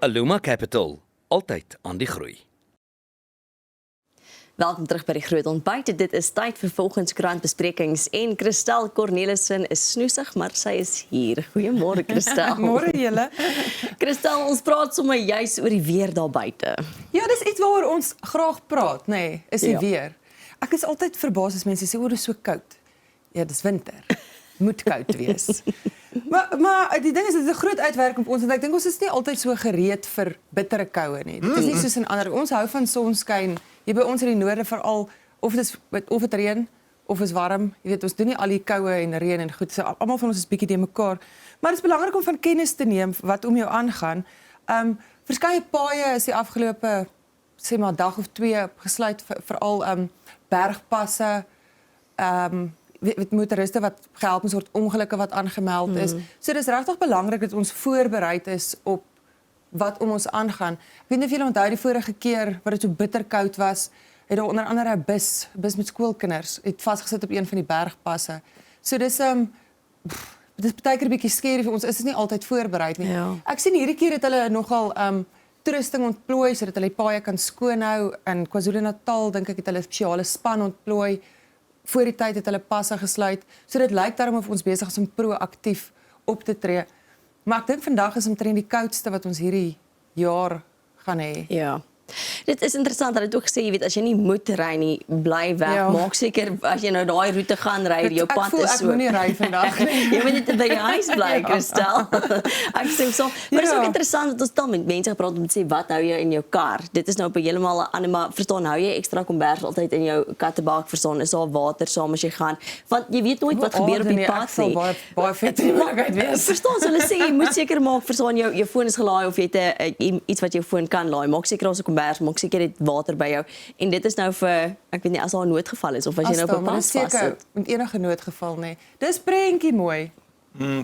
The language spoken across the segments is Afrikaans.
Aluma Capital, altyd aan die groei. Welkom terug by die Groot Ontbyt. Dit is tyd vir volgenskrantbesprekings en Christel Cornelissen is snoesig, maar sy is hier. Goeiemôre Christel. Môre julle. Christel, ons praat sommer juis oor die weer daar buite. Ja, dis iets waaroor ons graag praat, is die Ja. weer. Ek is altyd verbaas as mense sê oor dit is so koud. Ja, dis winter. Moet koud wees. maar die ding is dit is 'n groot uitwerking op ons want ek dink ons is nie altyd so gereed vir bittere koue nie. Dit is nie soos in ander. Ons hou van sonskyn. Hier by ons in die noorde veral of dit reën of is warm. Jy weet, ons doen nie al die koue en reën en goed. So almal van ons is bietjie te mekaar. Maar dit is belangrik om van kennis te neem wat om jou aangaan. Verskeie paaie is die afgelope sê maar dag of 2 gesluit veral bergpasse. Motoriste wat gehelp moet word, ongelukke wat aangemeld is. So dis regtig belangrik dat ons voorbereid is op wat om ons aangaan. Ek weet nie of julle onthou die vorige keer wat dit so bitterkoud was, het daar onder andere 'n bus met skoolkinders het vasgesit op een van die bergpasse. So dis dis baie keer 'n bietjie skerry vir ons. Is dit nie altyd voorbereid nie. Ja. Ek sien hierdie keer het hulle nogal toerusting ontplooi sodat hulle die paaie kan skoonhou. In KwaZulu-Natal dink ek het hulle 'n spesiale span ontplooi. Voor die tyd het hulle passe gesluit. So dit lyk daarom of ons besig is om proaktief op te tree. Maar ek dink vandag is omtrent die koudste wat ons hierdie jaar gaan hê. Ja. Dit is interessant dat dit ook gesê, jy weet, as jy nie moet ry nie, bly weg. Ja. Maak seker as jy nou daai roete gaan ry, jou Ek pad voel is ek so. moet nie ry vandag nie. Jy moet net by die huis bly, Christel. Ek sê so. Maar dit is ook interessant dat ons dan met mense gepraat om te sê wat hou jy in jou kar? Dit is nou op 'n heeltemal 'n ander, maar verstaan, hou jy ekstra kombers altyd in jou kattebak, verstaan, is daar water saam as jy gaan? Want jy weet nooit wat gebeur op die pad Ek sal nie. baie vet in die moeilikheid wees. Verstaan, so hulle sê jy moet seker maak, verstaan, jou foon is gelaai of jy het iets wat jou foon kan laai. Maak seker daar's 'n kombers, maak seker jy het water by jou. En dit is nou vir, ek weet nie, as daar 'n noodgeval is of as jy nou op 'n pas vassit. Met enige noodgeval nie. Dis prentjie mooi.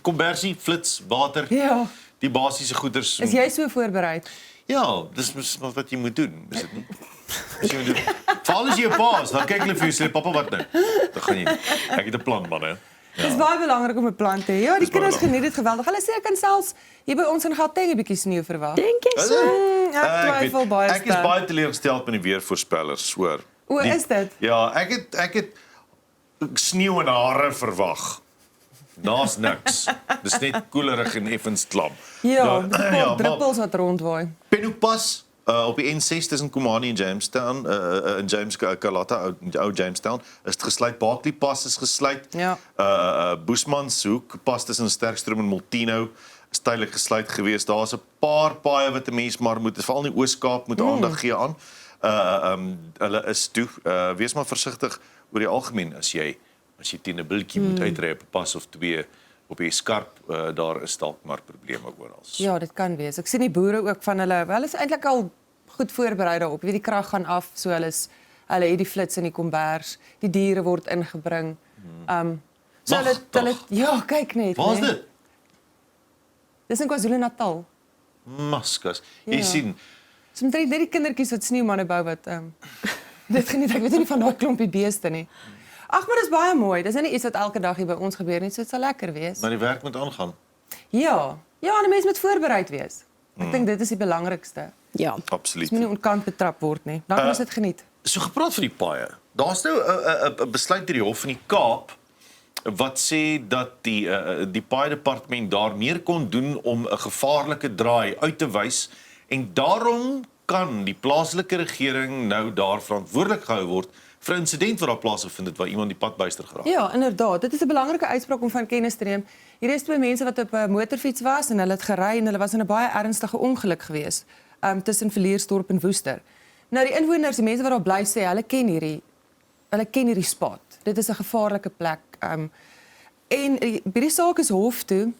Kombersie, flits, water, Ja. die basiese goeders. Is jy so voorbereid? Ja, dis wat jy moet doen, is dit nie? As jy moet doen. Veral as jy 'n pa is, dan kyk hulle vir jou sê, "Pappa, wat nou?" Dan gaan jy nie. Ek het 'n plan, man, hè. Dit is baie belangrik om 'n plan te hê. Ja, die Dis baie kinders belangrik. geniet dit geweldig. Hulle sê ek kan selfs hier by ons in Gauteng 'n bietjie sneeu verwag. Dink jy so? Ek twyfel baie Ek is sterk. baie teleurgesteld met die weervoorspellers, hoor. O, is dit? Ja, ek het sneeu en hare verwag. Daar's niks. Dis net koelerig en effens klam. Ja, Nou, die paar druppels wat rondwaai. Pennopas op die N6 tussen Komani en Jamestown, in James Kalata, ou Jamestown, is dit gesluit. Barkley Pas is gesluit. Ja. Boesmanshoek pas tussen Sterkstroom en Molteno is tydelik gesluit geweest. Daar's 'n paar paaie wat 'n mens maar moet, veral in die Oos-Kaap moet aandag gee aan. Hulle is toe. Wees maar versigtig oor die algemeen as jy teen 'n biltjie moet uitry op 'n pas of 2 op die skarp, daar is dalk maar probleme oral. Ja, dit kan wees. Ek sien die boere ook van hulle is eintlik al goed voorberei daarop. Jy weet die krag gaan af, so hulle het die flits in die kombers, die diere word ingebring. So hulle ja, kyk net. Waar is nee. dit? Dis in KwaZulu-Natal. Maskas. Jy Ja. sien, Dis omtrent net die kindertjies wat sneeumanne bou wat dit geniet. Ek weet nie van daai klompie beeste nie. Ag, maar dis baie mooi. Dis nie iets wat elke dag hier by ons gebeur nie. So dit sal lekker wees. maar die werk moet aangaan. Ja, en 'n mens moet voorbereid wees. Ek dink dit is die belangrikste. Ja. Absoluut. Jy moet nie onkant betrap word nie. Dan moet dit geniet. So gepraat van die paaie. Daar's nou 'n besluit deur die Hof van die Kaap wat sê dat die paaidepartement daar meer kon doen om 'n gevaarlike draai uit te wys en daarom kan die plaaslike regering nou daar verantwoordelik gehou word vir 'n insident wat daar plaasgevind het waar iemand die pad byster geraak. Ja, inderdaad. Dit is 'n belangrike uitspraak om van kennis te neem. Hier is 2 mense wat op 'n motorfiets was en hulle het gery en hulle was in 'n baie ernstige ongeluk gewees tussen Villiersdorp en Woester. Nou die inwoners, die mense wat daar bly sê, hulle ken hierdie spot. Dit is 'n gevaarlike plek. En by die saak is hof toe.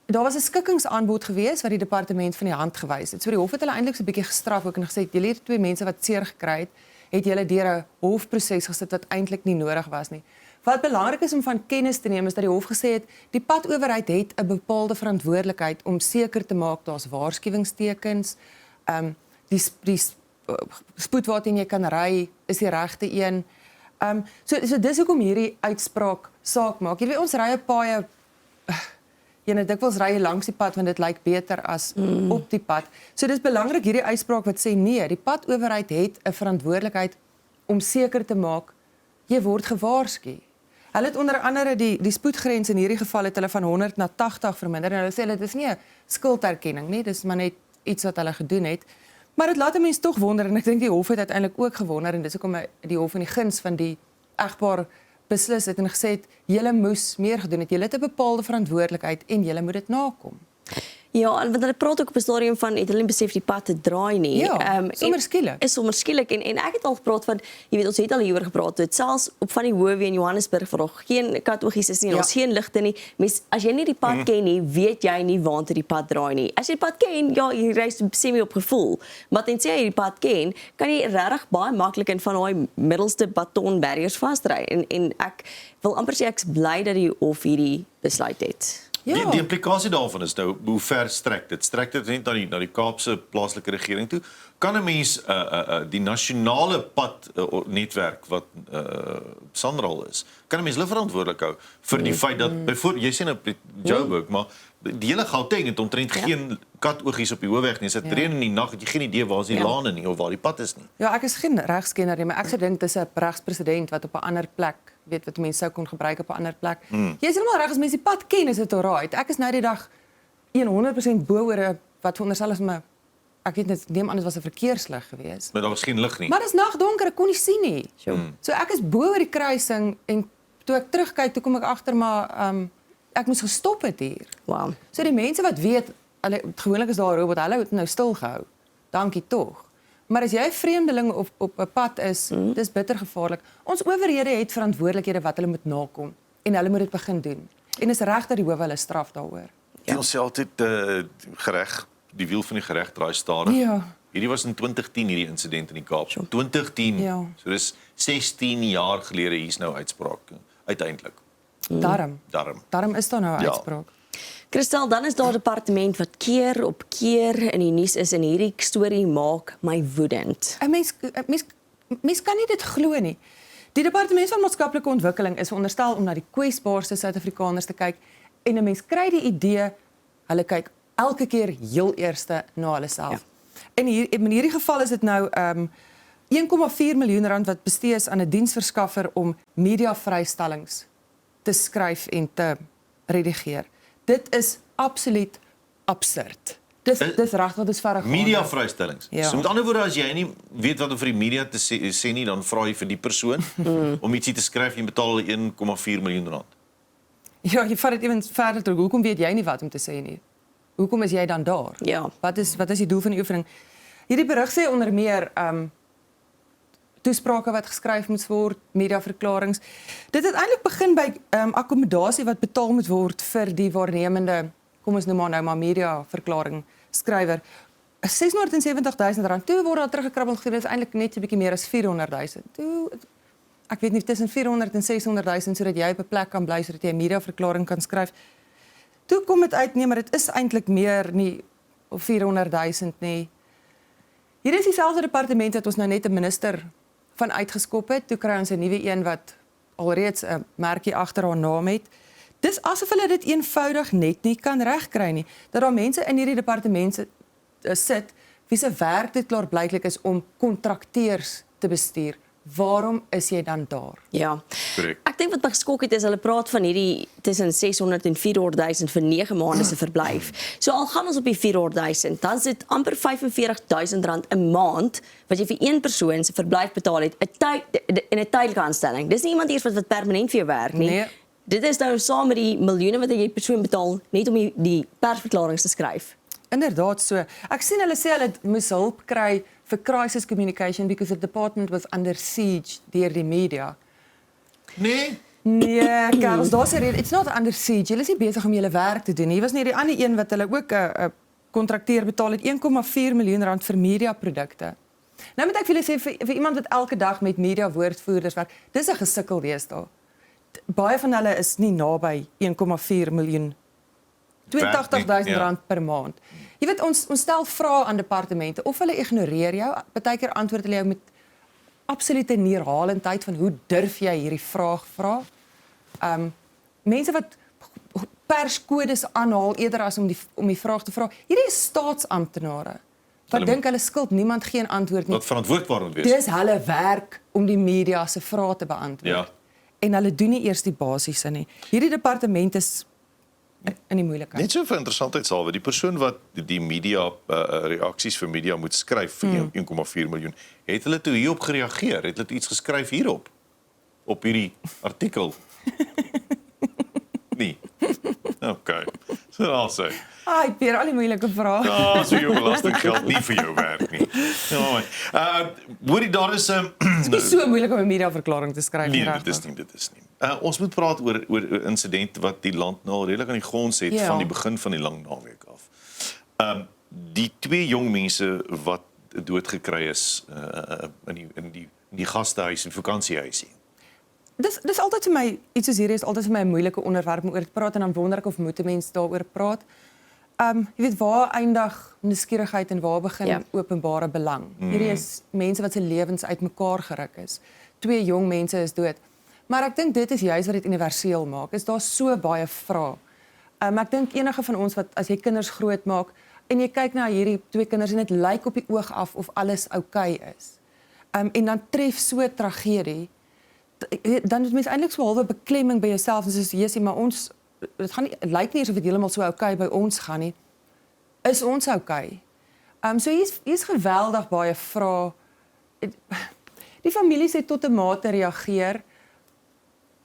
Daar was 'n skikkingsaanbod gewees wat die departement van die hand gewys het. So die hof het hulle eintlik so 'n bietjie gestraf ook en gesê, julle het 2 mense wat seer gekry het julle deur 'n hofproses gesit wat eintlik nie nodig was nie. Wat belangrik is om van kennis te neem is dat die hof gesê het die padowerheid het 'n bepaalde verantwoordelikheid om seker te maak daar's waarskuwingstekens, die spoed waarteen jy kan ry is die regte een. So dis hoekom hierdie uitspraak saak maak. Jy weet ons ry 'n paaie Jy dikwels ry jy langs die pad want dit lyk beter as op die pad. So dis belangrik hierdie uitspraak wat sê nee, die padowerheid het 'n verantwoordelikheid om seker te maak jy word gewaarsku. Hulle het onder andere die spoedgrens in hierdie geval het hulle van 100 na 80 verminder en hulle sê dit is nie 'n skuldherkenning nie, dis maar net iets wat hulle gedoen het. Maar dit laat 'n mens tog wonder en ek dink die hof het uiteindelik ook gewonder en dis hoekom die hof in die guns van die egpaar beslis het en gesê het julle moes meer gedoen het. Julle het 'n bepaalde verantwoordelikheid en julle moet dit nakom. Ja, en want hulle praat ook op 'n stadium van het hulle nie besef die pad te draai nie. Ja, sommer skielik. Is sommer skielik en ek het al gepraat van jy weet ons het al hieroor gepraat het selfs op van die howe in Johannesburg waar geen katoogies is nie, ons geen ligte nie. Mens as jy nie die pad ken nie, weet jy nie waantoe die pad draai nie. As jy die pad ken, ja, jy ry semi op gevoel. Maar tensy jy die pad ken, kan jy regtig baie maklik in van daai middelste baton barriers vasry en ek wil amper sê ek's bly dat die hof hierdie besluit het. Ja. Die implikasie daarvan is nou hoe ver strek dit? Strek dit net na die Kaapse plaaslike regering toe? Kan 'n mens die nasionale pad netwerk wat SANRAL is, kan 'n mens hulle verantwoordelik hou vir die feit dat byvoorbeeld jy sê nou Joburg, maar die hele Gauteng het omtrent geen katoogies op die hoofweg nie. As dit reën in die nag, het jy geen idee waar is die lane nie of waar die pad is nie. Ja, ek is geen regskenner nie, maar ek sou dink dis 'n regspresedent wat op 'n ander plek, weet wat mense sou kon gebruik op 'n ander plek. Jy is heeltemal reg as mense die pad ken, is dit alright. Ek is nou die dag 100% bo oor wat veronderstel is my ek weet net neem aan dit was 'n verkeerslig geweest. Maar daar was geen lig nie. Maar dis nagdonker, ek kon nie sien nie. So ek is bo oor die kruising en toe ek terugkyk, toe kom ek agter maar ek moes gestop het hier. Wow. So die mense wat weet, hulle gewoonlik is daar 'n robot, hulle het nou stil gehou. Dankie tog. Maar as jy 'n vreemdeling op 'n pad is, dis bitter gevaarlik. Ons owerhede het verantwoordelikhede wat hulle moet nakom en hulle moet dit begin doen. En is reg dat die howe hulle straf daaroor. Ons sê altyd gereg, die wiel van die gereg draai stadig. Ja. Hierdie was in 2010 hierdie insident in die Kaap. 2010. Ja. So dis 16 jaar gelede hier's nou uitspraak uiteindelik. Daarom is daar nou 'n uitspraak. Christel, dan is daar 'n departement wat keer op keer in die nuus is en hierdie storie maak my woedend. 'n Mens kan nie dit glo nie. Die departement van maatskaplike ontwikkeling is veronderstel om na die kwesbaarste Suid-Afrikaners te kyk en 'n mens kry die idee hulle kyk elke keer heel eerste na hulle self. Ja. En in hierdie geval is dit nou 1,4 miljoen rand wat bestee is aan 'n diensverskaffer om mediavrystellings te skryf en te redigeer. Dit is absoluut absurd. Dis regtig dis verre gaan. Mediavrystellings. Ja. So met ander woorde as jy nie weet wat om vir die media te sê nie, dan vra jy vir die persoon om ietsie te skryf en jy betaal hulle 1,4 miljoen rand. Ja, jy vat dit even verder terug. Hoekom weet jy nie wat om te sê nie? Hoekom is jy dan daar? Ja. Wat is die doel van die oefening? Hierdie berig sê onder meer toesprake wat geskryf moet word, mediaverklaringe. Dit het eintlik begin by akkommodasie wat betaal moet word vir die waarnemende, kom ons noem maar nou maar mediaverklaring skrywer. 670 000 rand. Toe word daar teruggekrabbel gegee, dit is eintlik net 'n bietjie meer as 400 000. Toe ek weet nie tussen 400 en 600 000 sodat jy op 'n plek kan bly sodat jy 'n mediaverklaring kan skryf. Toe kom dit uit nee, maar dit is eintlik meer nie of 400 000 nie. Hier is dieselfde departement wat ons nou net 'n minister van uitgeskop het. Toe kry ons 'n nuwe een wat alreeds 'n merkie agter haar naam het. Dis asof hulle dit eenvoudig net nie kan regkry nie. Dat daar mense in hierdie departemente sit wie se werk dit klaarblyklik is om kontrakteurs te bestuur. Waarom is jy dan daar? Ja. Korrek. Ek dink wat my geskok het is hulle praat van hierdie tussen 600 en 400 000 vir 9 maande se verblyf. So al gaan ons op die 400 000, dan is dit amper 45 000 rand 'n maand wat jy vir een persoon se verblyf betaal het, 'n tydelike aanstelling. Dis nie iemand eers wat permanent vir jou werk nie. Nee. Dit is nou saam met die miljoene wat jy persoon betaal net om die persverklaringe te skryf. Inderdaad so. Ek sien hulle sê hulle moes hulp kry vir crisis communication because the department was under siege deur die media. Nee. Nee, Carlos, daar's 'n rede. It's not under siege. Hulle is nie besig om julle werk te doen. Hier was net die ander een wat hulle ook 'n kontrakteur betaal het 1,4 miljoen rand vir mediaprodukte. Nou moet ek vir julle sê vir iemand wat elke dag met media woordvoerders werk, dis 'n gesukkel weesdae. Baie van hulle is nie naby 1,4 miljoen 82 000 rand per maand. Jy weet ons stel vrae aan departemente of hulle ignoreer jou. Partykeer antwoord hulle jou met absolute neerhalendheid van hoe durf jy hierdie vraag vra? Mense wat perskodes aanhaal eerder as om die vraag te vra. Hierdie is staatsamptenare wat dink hulle skuld niemand geen antwoord nie. Wat verantwoordbaar moet wees. Dis hulle werk om die media se vrae te beantwoord. Ja. En hulle doen nie eers die basiese nie. Hierdie departement is in die moeilikheid. Net so vir interessantheidshalwe, die persoon wat die media reaksies vir media moet skryf vir 1,4 miljoen, het hulle toe hierop gereageer? Het hulle iets geskryf hierop? Op hierdie artikel? Nee. Okay. So I'll say. Ai, Pierre, al die moeilike vrae. Ja, so jou belastinggeld nie vir jou werk nie. Ja, hoorie, daar is Dit is so moeilik om 'n mediaverklaring te skryf. nee, regtig. dit is nie. Ons moet praat oor 'n insident wat die land nou al redelik aan die grond het Ja. van die begin van die lang naweek af. Die 2 jong mense wat doodgekry is in die gastehuis en vakansiehuisie. Dis altyd vir my iets soos hierdie is altyd vir my 'n moeilike onderwerp om oor te praat en dan wonder ek of moet 'n mens daaroor praat. Jy weet waar eindig nuuskierigheid en waar begin Ja. openbare belang. Hierdie is mense wat se lewens uitmekaar geruk is. 2 jong mense is dood. Maar ek dink dit is juist wat dit universeel maak. Is daar so baie vrae. Ek dink enige van ons wat as jy kinders grootmaak en jy kyk na hierdie 2 kinders en dit lyk op die oog af of alles oukei is. En dan tref so 'n tragedie, dan het mens eintlik so 'n halwe beklemming by jouself en soos Jessie, maar ons dit gaan nie lyk nie asof dit heeltemal so oukei by ons gaan nie. Is ons oukei? So hier's geweldig baie vrae. Die families het tot 'n mate reageer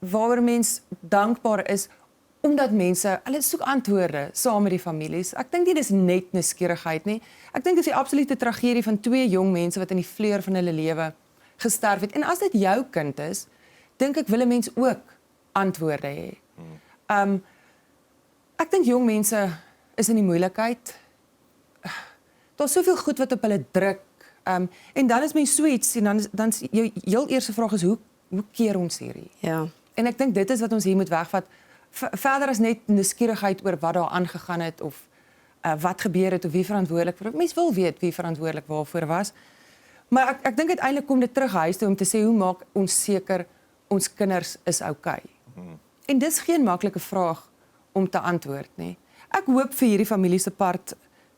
waaroor mens dankbaar is omdat mense hulle soek antwoorde saam met die families. Ek dink nie dis net nuuskierigheid nie. Ek dink dis die absolute tragedie van 2 jong mense wat in die vleur van hulle lewe gesterf het. En as dit jou kind is, dink ek wil 'n mens ook antwoorde hê. Ek dink jong mense is in die moeilikheid. Daar's soveel goed wat op hulle druk. En dan is mens so iets en dan is jou heel eerste vraag is hoe keer ons hierdie? Ja. En ek dink dit is wat ons hier moet wegvat. Verder as net nuuskierigheid oor wat daar aangegaan het of wat gebeur het of wie verantwoordelik vir. Mens wil weet wie verantwoordelik waarvoor was. Maar ek dink uiteindelik kom dit terug huis toe om te sê hoe maak ons seker ons kinders is oukei. En dis geen maklike vraag om te antwoord nie. Ek hoop vir hierdie familie se part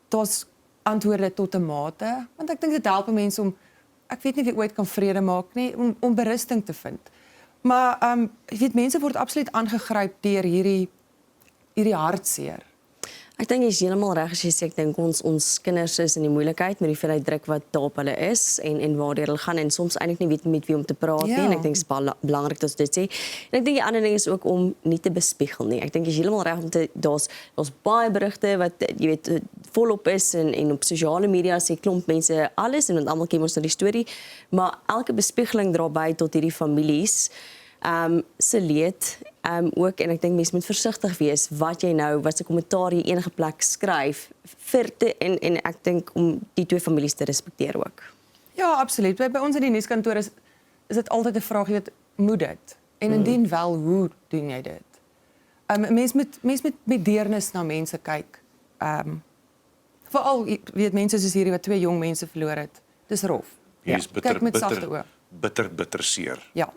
daar's antwoorde tot 'n mate, want ek dink dit help mense om ek weet nie of jy ooit kan vrede maak nie, om berusting te vind. Maar jy weet mense word absoluut aangegryp deur hierdie hartseer. Ek dink jy is heeltemal reg as jy sê ek dink ons kinders is in die moeilikheid met die hoeveelheid druk wat daarop hulle is en waardeur hulle gaan en soms eintlik nie weet met wie om te praat nie en ek dink dit is belangrik dat ons dit sê. En ek dink die ander ding is ook om nie te bespiegel nie. Ek dink jy is heeltemal reg om te daar's baie berigte wat jy weet volop is en op sosiale media sê klomp mense alles en want almal ken ons nou die storie, maar elke bespiegeling dra by tot hierdie families se leed ook en ek dink mense moet versigtig wees wat se kommentaar jy enige plek skryf en ek dink om die 2 families te respekteer ook. Ja, absoluut. By ons in die nuuskantoor is dit altyd 'n vraag, jy weet, moet dit? En indien wel, hoe doen jy dit? Mens moet met deernis na mense kyk. Veral weet mense soos hierdie wat 2 jong mense verloor het. Dis rof. Hier is kyk met sagte oë. bitter seer. Ja.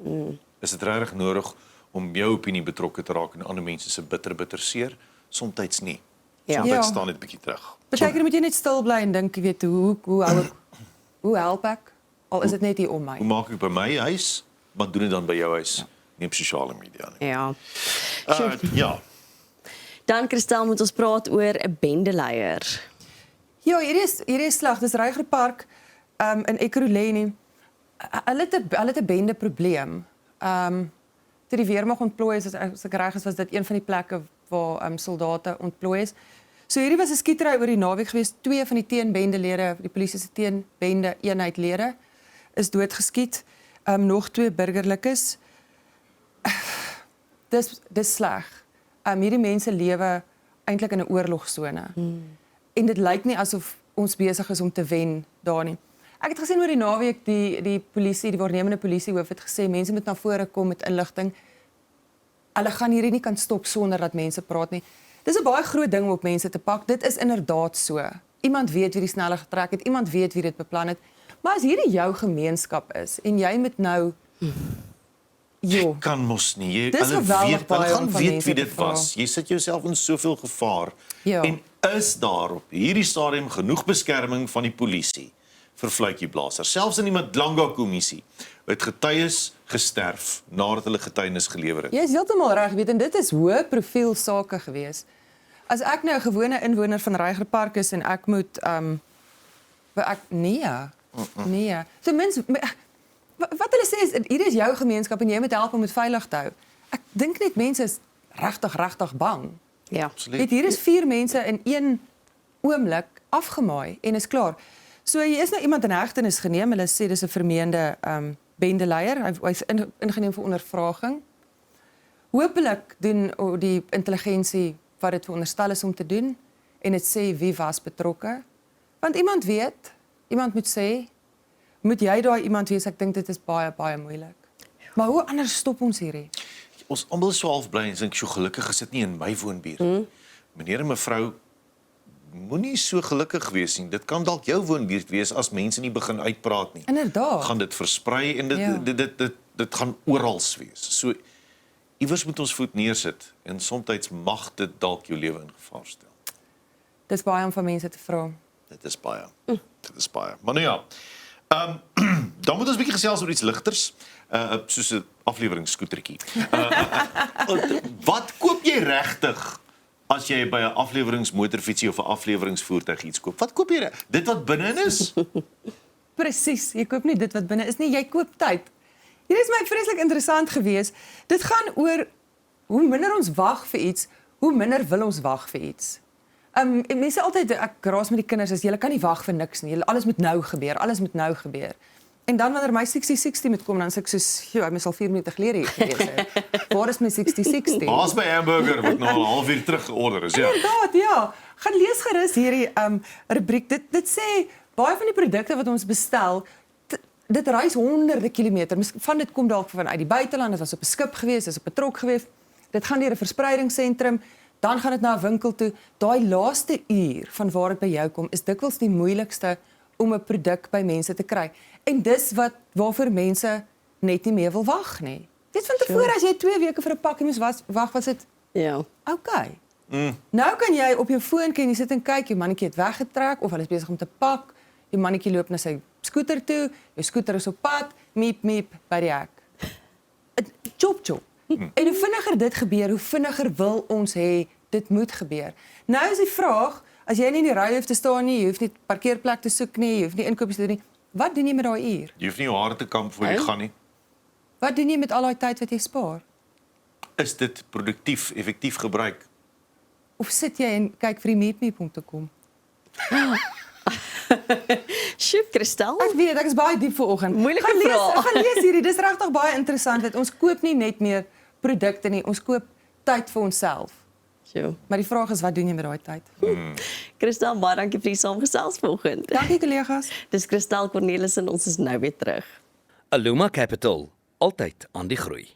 Is dit regtig nodig om jou opinie betrokke te raak in ander mense se bitter seer? Somstyds nie. Ja. Somstyds Ja. staan dit 'n bietjie terug. Partykeer moet jy net stil bly en dink, jy weet, hoe help ek? Al is dit net hier om my. Hoe maak ek by my huis? Wat doen dit dan by jou huis? Nie op sosiale media nie. Ja. Ja. Dan Christel moet ons praat oor 'n bendeleier. Ja, hierdie is sleg. Dis Reiger Park in Ekurhuleni. Hulle het 'n bende probleem. Toe die weermag ontplooi is, as ek reg is, was dit een van die plekke waar soldate ontplooi is. So hierdie was 'n skietery oor die naweek geweest. 2 van die teenbendelede, die polisie se teenbende eenheidlede is doodgeskiet. Nog 2 burgerlikes. Dis sleg. Hierdie mense lewe eintlik in 'n oorlogsone. En dit lyk nie asof ons besig is om te wen daar nie. Ek het gesien oor die naweek die polisie, die waarnemende polisiehoof het gesê mense moet na vore kom met inligting. Hulle gaan hierdie nie kan stop sonder dat mense praat nie. Dis 'n baie groot ding om op mense te pak. Dit is inderdaad so. Iemand weet wie die sneller getrek het, iemand weet wie dit beplan het. Maar as hierdie jou gemeenskap is en jy moet nou Jo. Kan mos nie. Jy Dis hulle geweldig weet, hulle baie om gaan van weet mense wie te dit vra. was. Jy sit jouself in soveel gevaar. Ja. En is daar op hierdie stadium genoeg beskerming van die polisie vir fluitjieblassers? Selfs in die Madlanga kommissie het getuies gesterf nadat hulle getuienis gelewer het. Jy is heeltemal reg, weet en dit is hoë profiel sake gewees. As ek nou 'n gewone inwoner van Reiger Park is en ek moet nee. So mense wat hulle sê is hier is jou gemeenskap en jy moet help om dit veilig te hou. Ek dink net mense is regtig bang. Ja. Absoluut. Weet hier is 4 mense in een oomblik afgemaai en is klaar. So hier is nou iemand in hegtenis geneem. Hulle sê dis 'n vermeende bendeleier. Hy's ingeneem vir ondervraging. Hoopelik doen die intelligensie wat dit veronderstel is om te doen en dit sê wie was betrokke. Want iemand weet, iemand moet sê, moet jy daai iemand wees? Ek dink dit is baie moeilik. Maar hoe anders stop ons hierdie? Ons almal so half bly en dink so gelukkig is dit nie in my woonbuurt. Meneer en mevrou, moenie so gelukkig wees nie. Dit kan dalk jou woonbuurt wees as mense nie begin uitpraat nie. Inderdaad. Gaan dit versprei en Ja. dit gaan oral wees. So iewers moet ons voet neersit en soms mag dit dalk jou lewe in gevaar stel. Dis baie om van mense te vra. Dit is baie. Dit is baie. Maar nou ja. Dan moet ons 'n bietjie gesels oor iets ligters, soos 'n afleweringsskootertjie. Wat koop jy regtig as jy by 'n afleweringsmotorfietsie of 'n afleweringsvoertuig iets koop? Wat koop jy? Dit wat binne-in is? Presies, jy koop nie dit wat binne is nie, jy koop tyd. Hier is my vreeslik interessant gewees. Dit gaan oor hoe minder ons wag vir iets, hoe minder wil ons wag vir iets. En mense altyd ek raas met die kinders as jy kan nie wag vir niks nie. Alles moet nou gebeur, alles moet nou gebeur. En dan wanneer my 60-60 moet kom, dan sê ek soos, "Joe, hy moes al 4 minute gelede hier gewees het." Waar is my 60-60? Baas by hamburger wat nou al 'n halfuur terug georder is, ja. Inderdaad, ja. Gaan lees gerus hierdie rubriek. Dit sê baie van die produkte wat ons bestel, dit reis honderde kilometer. Van dit kom dalk vanuit die buiteland, dit was op 'n skip gewees, dit is op 'n trok gewees. Dit gaan deur 'n verspreidingssentrum, dan gaan dit na 'n winkel toe. Daai laaste uur van waar dit by jou kom, is dikwels die moeilikste om 'n produk by mense te kry. En dis waarvoor mense net nie meer wil wag nie. Dit van tevore as jy 2 weke vir 'n pakkie moes wag, was dit Ja. okay. Nou kan jy op jou foon jy sit en kyk, jou mannetjie het weggetrek of hulle is besig om te pak. Jou mannetjie loop na sy skooter toe, jou skooter is op pad, miep miep by die hek. Chop chop. En hoe vinniger dit gebeur, hoe vinniger wil ons hê dit moet gebeur. Nou is die vraag, as jy nie in die ry hoef te staan nie, jy hoef nie parkeerplek te soek nie, jy hoef nie inkopies te doen nie, wat doen jy met daai uur? Jy hoef nie jou hare te kamp voor jy gaan nie. Wat doen jy met al daai tyd wat jy spaar? Is dit produktief, effektief gebruik? Of sit jy en kyk vir die miep om te kom? Sjoe, Christel. Ek weet, ek is baie diep vanoggend. Moeilike Gaan lees, vraag. gaan lees hierdie. Dis regtig baie interessant dat ons koop nie net meer produkte nie, ons koop tyd vir onsself. Sjoe. Maar die vraag is wat doen jy met daai tyd? Christel, baie dankie vir die saamgesels vanoggend. Dankie kollegas. Dis Christel Cornelissen, ons is nou weer terug. Aluma Capital, altyd aan die groei.